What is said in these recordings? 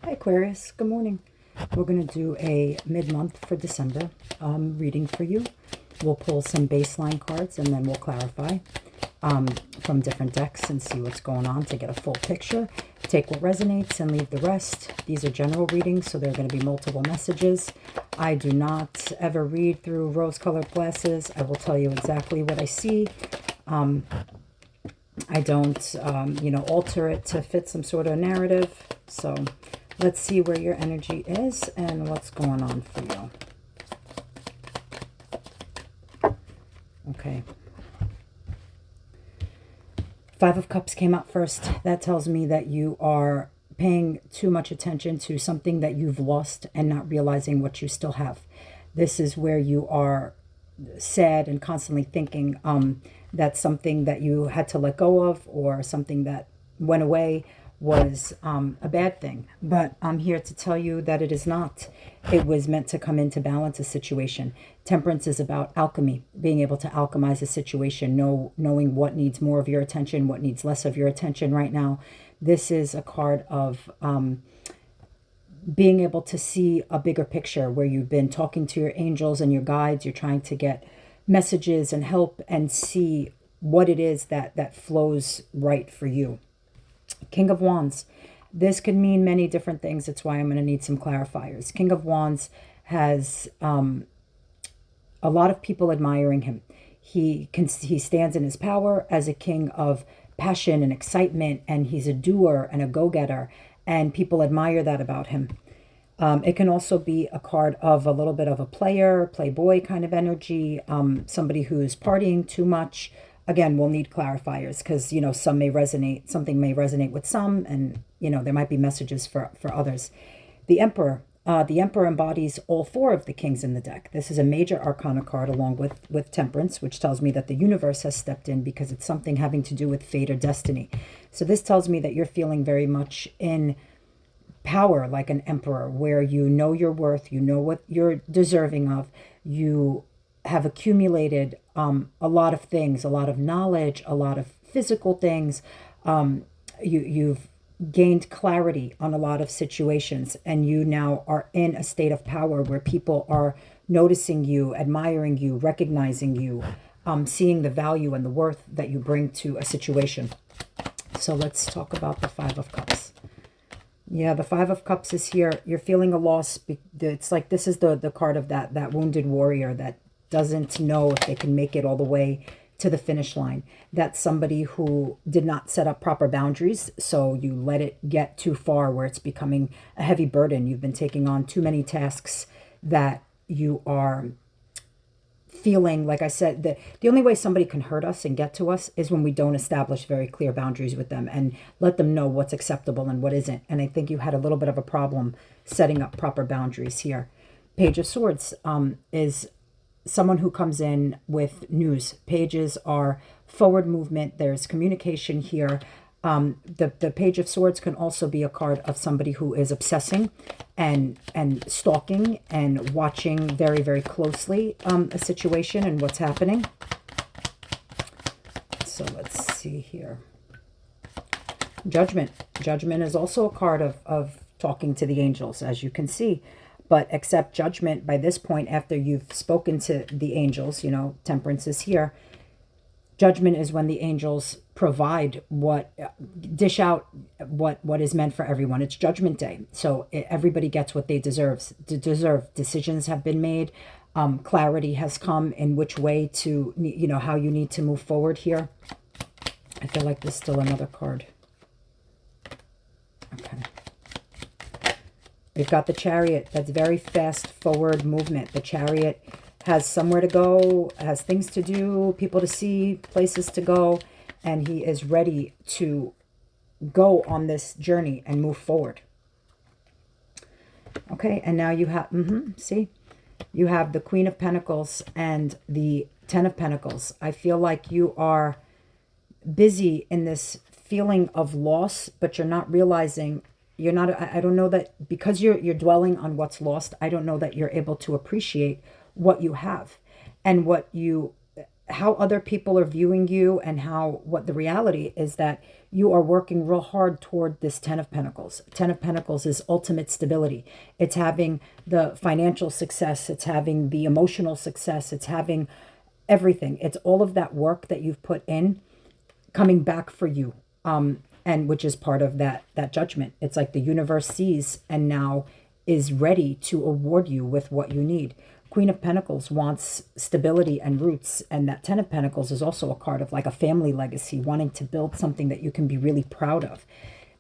Hi Aquarius, good morning. We're going to do a mid-month for December reading for you. We'll pull some baseline cards and then we'll clarify from different decks and see what's going on to get a full picture. Take what resonates and leave the rest. These are general readings, so there are going to be multiple messages. I do not ever read through rose-colored glasses. I will tell you exactly what I see. I don't, alter it to fit some sort of narrative. So let's see where your energy is and what's going on for you. Okay. Five of Cups came out first. That tells me that you are paying too much attention to something that you've lost and not realizing what you still have. This is where you are sad and constantly thinking that something that you had to let go of or something that went away was a bad thing. But I'm here to tell you that it is not. It was meant to come in to balance a situation. Temperance is about alchemy, being able to alchemize a situation, knowing what needs more of your attention, what needs less of your attention right now. This is a card of being able to see a bigger picture where you've been talking to your angels and your guides. You're trying to get messages and help and see what it is that flows right for you. King of Wands. This could mean many different things. That's why I'm going to need some clarifiers. King of Wands has a lot of people admiring him. He stands in his power as a king of passion and excitement, and he's a doer and a go-getter, and people admire that about him. It can also be a card of a little bit of a player, playboy kind of energy, somebody who's partying too much. Again, we'll need clarifiers because, something may resonate with some, and, there might be messages for others. The Emperor. The Emperor embodies all four of the kings in the deck. This is a major arcana card along with Temperance, which tells me that the universe has stepped in because it's something having to do with fate or destiny. So this tells me that you're feeling very much in power like an emperor, where you know your worth, you know what you're deserving of, you have accumulated a lot of things, a lot of knowledge, a lot of physical things. You've gained clarity on a lot of situations, and you now are in a state of power where people are noticing you, admiring you, recognizing you, seeing the value and the worth that you bring to a situation. So let's talk about the Five of Cups. Yeah, the Five of Cups is here. You're feeling a loss. It's like this is the card of that wounded warrior that doesn't know if they can make it all the way to the finish line. That's somebody who did not set up proper boundaries, so you let it get too far where it's becoming a heavy burden. You've been taking on too many tasks that you are feeling, like I said, the only way somebody can hurt us and get to us is when we don't establish very clear boundaries with them and let them know what's acceptable and what isn't. And I think you had a little bit of a problem setting up proper boundaries here. Page of Swords is someone who comes in with news. Pages are forward movement. There's communication here. The Page of Swords can also be a card of somebody who is obsessing and stalking and watching very, very closely a situation and what's happening. So let's see here. Judgment. Judgment is also a card of talking to the angels, as you can see. But accept judgment by this point after you've spoken to the angels. Temperance is here. Judgment is when the angels provide dish out what is meant for everyone. It's Judgment Day. So everybody gets what they deserve. Decisions have been made. Clarity has come in which way to, how you need to move forward here. I feel like there's still another card. Okay. We've got the Chariot. That's very fast forward movement. The Chariot has somewhere to go, has things to do, people to see, places to go, and he is ready to go on this journey and move forward. Okay, and now you have, see? You have the Queen of Pentacles and the Ten of Pentacles. I feel like you are busy in this feeling of loss, but you're not realizing. You're not, I don't know that, because you're dwelling on what's lost, I don't know that you're able to appreciate what you have and what you how other people are viewing you, and how what the reality is that you are working real hard toward this 10 of Pentacles. 10 of Pentacles is ultimate stability. It's having the financial success, it's having the emotional success, it's having everything. It's all of that work that you've put in coming back for you, and which is part of that judgment. It's like the universe sees and now is ready to award you with what you need. Queen of Pentacles wants stability and roots, and that 10 of Pentacles is also a card of like a family legacy, wanting to build something that you can be really proud of.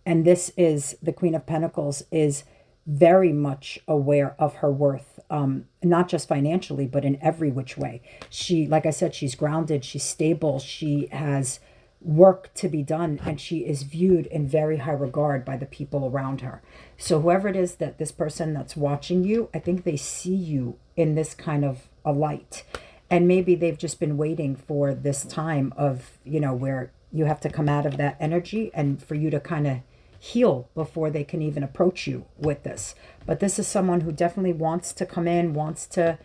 And this is the Queen of Pentacles is very much aware of her worth, not just financially, but in every which way. She, like I said, she's grounded, she's stable, she has work to be done, and she is viewed in very high regard by the people around her. So whoever it is that this person that's watching you, I think they see you in this kind of a light. And maybe they've just been waiting for this time of, where you have to come out of that energy and for you to kind of heal before they can even approach you with this. But this is someone who definitely wants to come in, wants to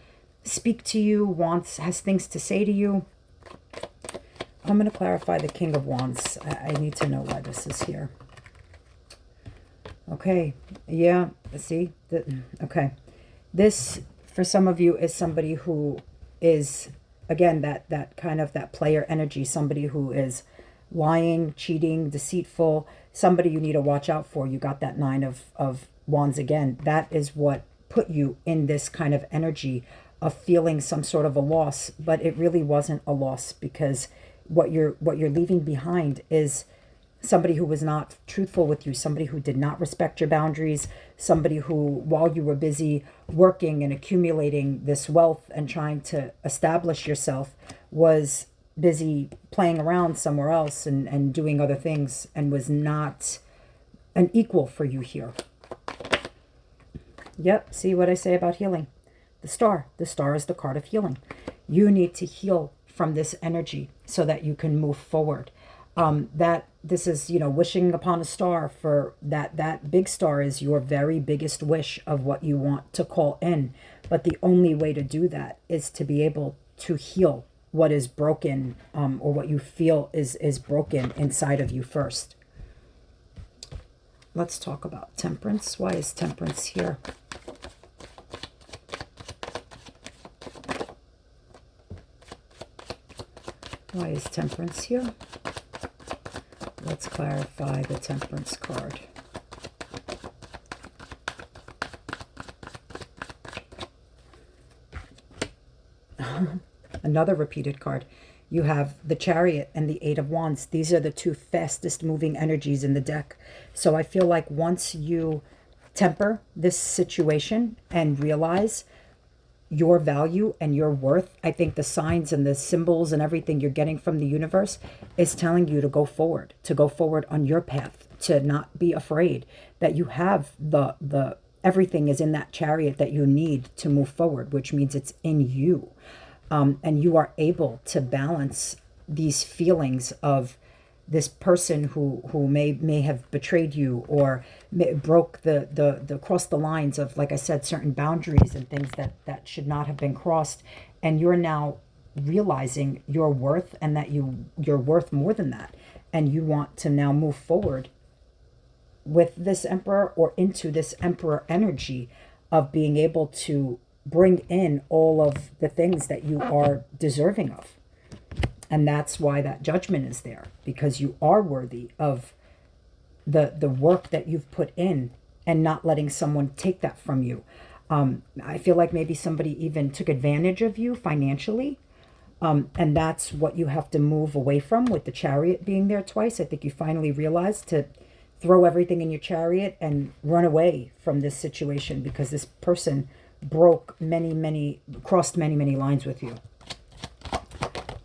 speak to you, has things to say to you. I'm going to clarify the King of Wands. I need to know why this is here. Okay. Yeah. See? Okay. This, for some of you, is somebody who is, again, that kind of that player energy. Somebody who is lying, cheating, deceitful. Somebody you need to watch out for. You got that 9 of Wands again. That is what put you in this kind of energy of feeling some sort of a loss. But it really wasn't a loss, because what you're leaving behind is somebody who was not truthful with you, somebody who did not respect your boundaries, somebody who, while you were busy working and accumulating this wealth and trying to establish yourself, was busy playing around somewhere else and doing other things, and was not an equal for you here. Yep, see what I say about healing? The Star is the card of healing. You need to heal from this energy so that you can move forward. This is, wishing upon a star. For that big star is your very biggest wish of what you want to call in. But the only way to do that is to be able to heal what is broken, or what you feel is broken inside of you first. Let's talk about Temperance. Why is Temperance here? Why is Temperance here? Let's clarify the Temperance card. Another repeated card. You have the Chariot and the 8 of Wands. These are the two fastest moving energies in the deck. So I feel like once you temper this situation and realize your value and your worth, I think the signs and the symbols and everything you're getting from the universe is telling you to go forward on your path, to not be afraid, that you have the everything is in that Chariot that you need to move forward, which means it's in you. And you are able to balance these feelings of this person who may have betrayed you, or broke the crossed the lines of, like I said, certain boundaries and things that should not have been crossed. And you're now realizing your worth, and that you're worth more than that. And you want to now move forward with this Emperor, or into this Emperor energy of being able to bring in all of the things that you are deserving of. And that's why that Judgment is there, because you are worthy of the work that you've put in, and not letting someone take that from you. I feel like maybe somebody even took advantage of you financially. And that's what you have to move away from, with the Chariot being there twice. I think you finally realized to throw everything in your Chariot and run away from this situation, because this person crossed many lines with you.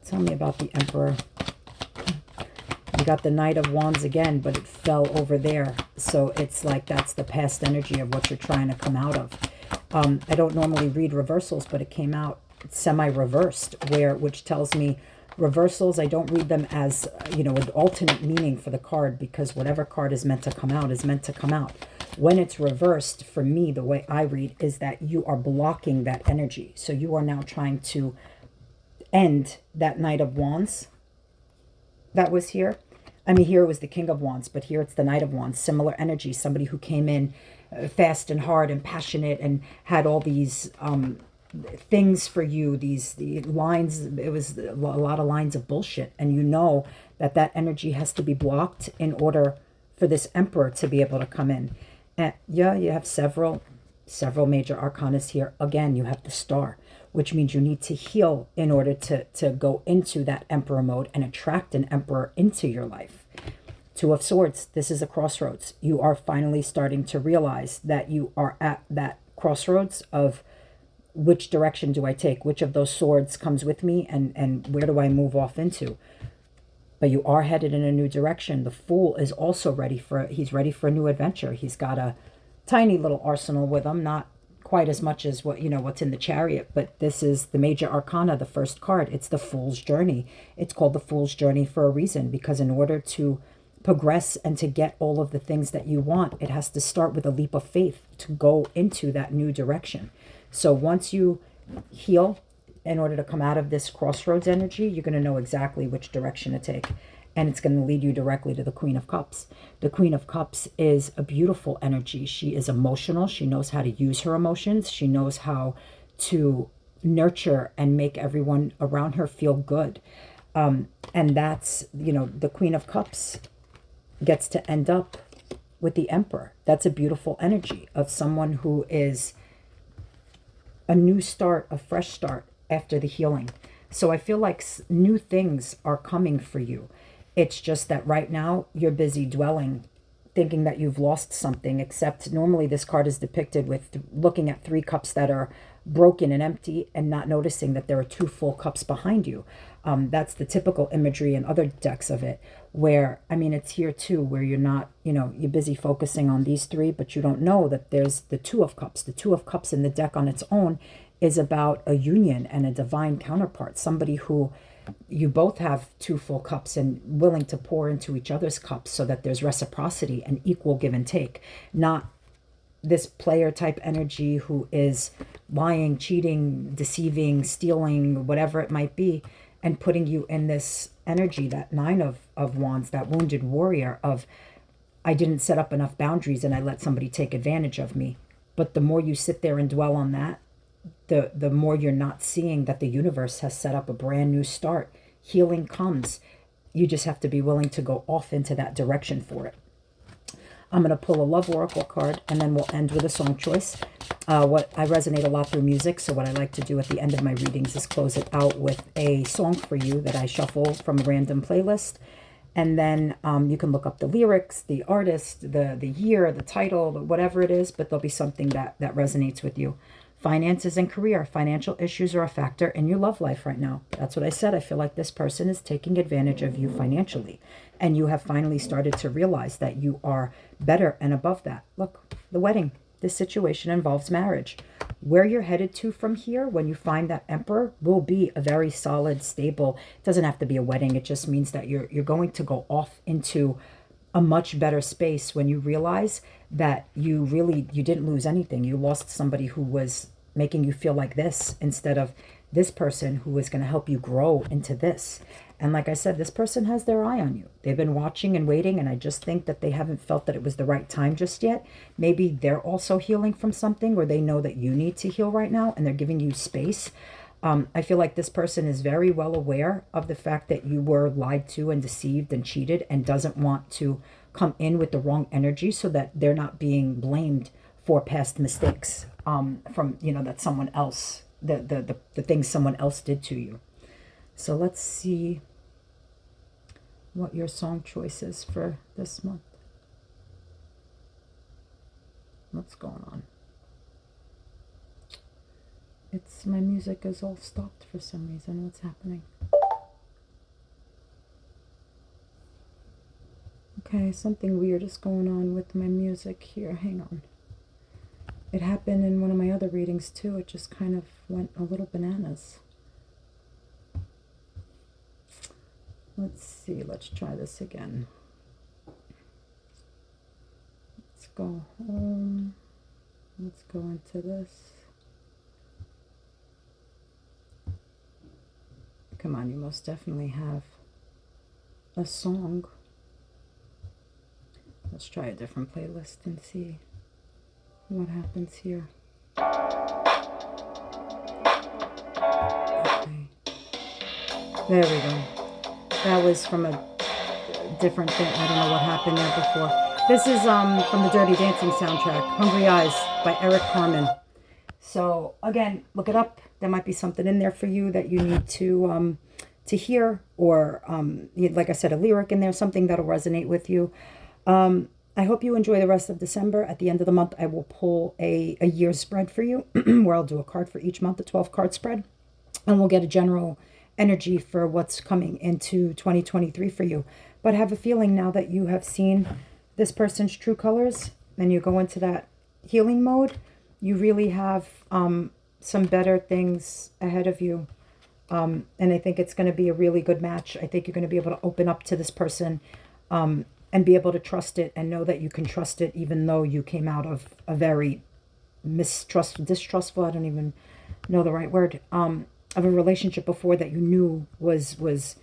Tell me about the Emperor. You got the Knight of Wands again, but it fell over there. So it's like that's the past energy of what you're trying to come out of. I don't normally read reversals, but it came out semi-reversed, which tells me reversals, I don't read them as, an alternate meaning for the card, because whatever card is meant to come out is meant to come out. When it's reversed, for me, the way I read is that you are blocking that energy. So you are now trying to end that Knight of Wands that was here. I mean, here it was the King of Wands, but here it's the Knight of Wands. Similar energy, somebody who came in fast and hard and passionate and had all these things for you, the lines. It was a lot of lines of bullshit, and you know that that energy has to be blocked in order for this Emperor to be able to come in. And yeah, you have several major arcanas here. Again, you have the Star, which means you need to heal in order to go into that Emperor mode and attract an Emperor into your life. Two of Swords, this is a crossroads. You are finally starting to realize that you are at that crossroads of which direction do I take? Which of those swords comes with me, and where do I move off into? But you are headed in a new direction. The Fool is also he's ready for a new adventure. He's got a tiny little arsenal with him, not quite as much as what's in the Chariot, but this is the major arcana, the first card. It's the Fool's Journey. It's called the Fool's Journey for a reason, because in order to progress and to get all of the things that you want, it has to start with a leap of faith to go into that new direction. So once you heal, in order to come out of this crossroads energy, you're going to know exactly which direction to take. And it's going to lead you directly to the Queen of Cups. The Queen of Cups is a beautiful energy. She is emotional. She knows how to use her emotions. She knows how to nurture and make everyone around her feel good. And that's, the Queen of Cups gets to end up with the Emperor. That's a beautiful energy of someone who is a new start, a fresh start after the healing. So I feel like new things are coming for you. It's just that right now you're busy dwelling, thinking that you've lost something, except normally this card is depicted with looking at 3 cups that are broken and empty and not noticing that there are 2 full cups behind you. That's the typical imagery in other decks of it, where, I mean, it's here too, where you're not, you're busy focusing on these 3, but you don't know that there's the 2 of Cups. The 2 of Cups in the deck on its own is about a union and a divine counterpart, somebody who you both have 2 full cups and willing to pour into each other's cups so that there's reciprocity and equal give and take, not this player type energy who is lying, cheating, deceiving, stealing, whatever it might be, and putting you in this energy, that 9 of Wands, that wounded warrior of, I didn't set up enough boundaries and I let somebody take advantage of me. But the more you sit there and dwell on that, the more you're not seeing that the universe has set up a brand new start. Healing comes. You just have to be willing to go off into that direction for it. I'm going to pull a love oracle card, and then we'll end with a song choice. I resonate a lot through music, so what I like to do at the end of my readings is close it out with a song for you that I shuffle from a random playlist. And then you can look up the lyrics, the artist, the year, the title, whatever it is, but there'll be something that resonates with you. Finances and career. Financial issues are a factor in your love life right now. That's what I said. I feel like this person is taking advantage of you financially. And you have finally started to realize that you are better and above that. Look, the wedding. This situation involves marriage. Where you're headed to from here, when you find that Emperor, will be a very solid, stable. It doesn't have to be a wedding. It just means that you're going to go off into a much better space when you realize that you didn't lose anything. You lost somebody who was making you feel like this instead of this person who is going to help you grow into this. And like I said, this person has their eye on you. They've been watching and waiting, and I just think that they haven't felt that it was the right time just yet. Maybe they're also healing from something, or they know that you need to heal right now, and they're giving you space. I feel like this person is very well aware of the fact that you were lied to and deceived and cheated, and doesn't want to come in with the wrong energy so that they're not being blamed for past mistakes from, that someone else, the things someone else did to you. So let's see what your song choice is for this month. What's going on? My music is all stopped for some reason. What's happening? Okay, something weird is going on with my music here. Hang on. It happened in one of my other readings too. It just kind of went a little bananas. Let's see. Let's try this again. Let's go home. Let's go into this. Come on, you most definitely have a song. Let's try a different playlist and see what happens here. Okay. There we go. That was from a different thing. I don't know what happened there before. This is from the Dirty Dancing soundtrack, Hungry Eyes by Eric Carmen. So again, look it up. There might be something in there for you that you need to hear, or like I said, a lyric in there, something that'll resonate with you. I hope you enjoy the rest of December. At the end of the month, I will pull a year spread for you, where I'll do a card for each month, a 12-card spread, and we'll get a general energy for what's coming into 2023 for you. But I have a feeling now that you have seen this person's true colors and you go into that healing mode, you really have some better things ahead of you. And I think it's going to be a really good match. I think you're going to be able to open up to this person and be able to trust it and know that you can trust it, even though you came out of a very distrustful, I don't even know the right word, of a relationship before that you knew was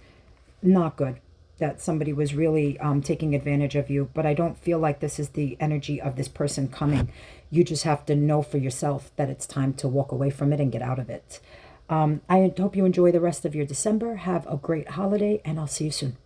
not good, that somebody was really taking advantage of you. But I don't feel like this is the energy of this person coming. You just have to know for yourself that it's time to walk away from it and get out of it. I hope you enjoy the rest of your December. Have a great holiday, and I'll see you soon.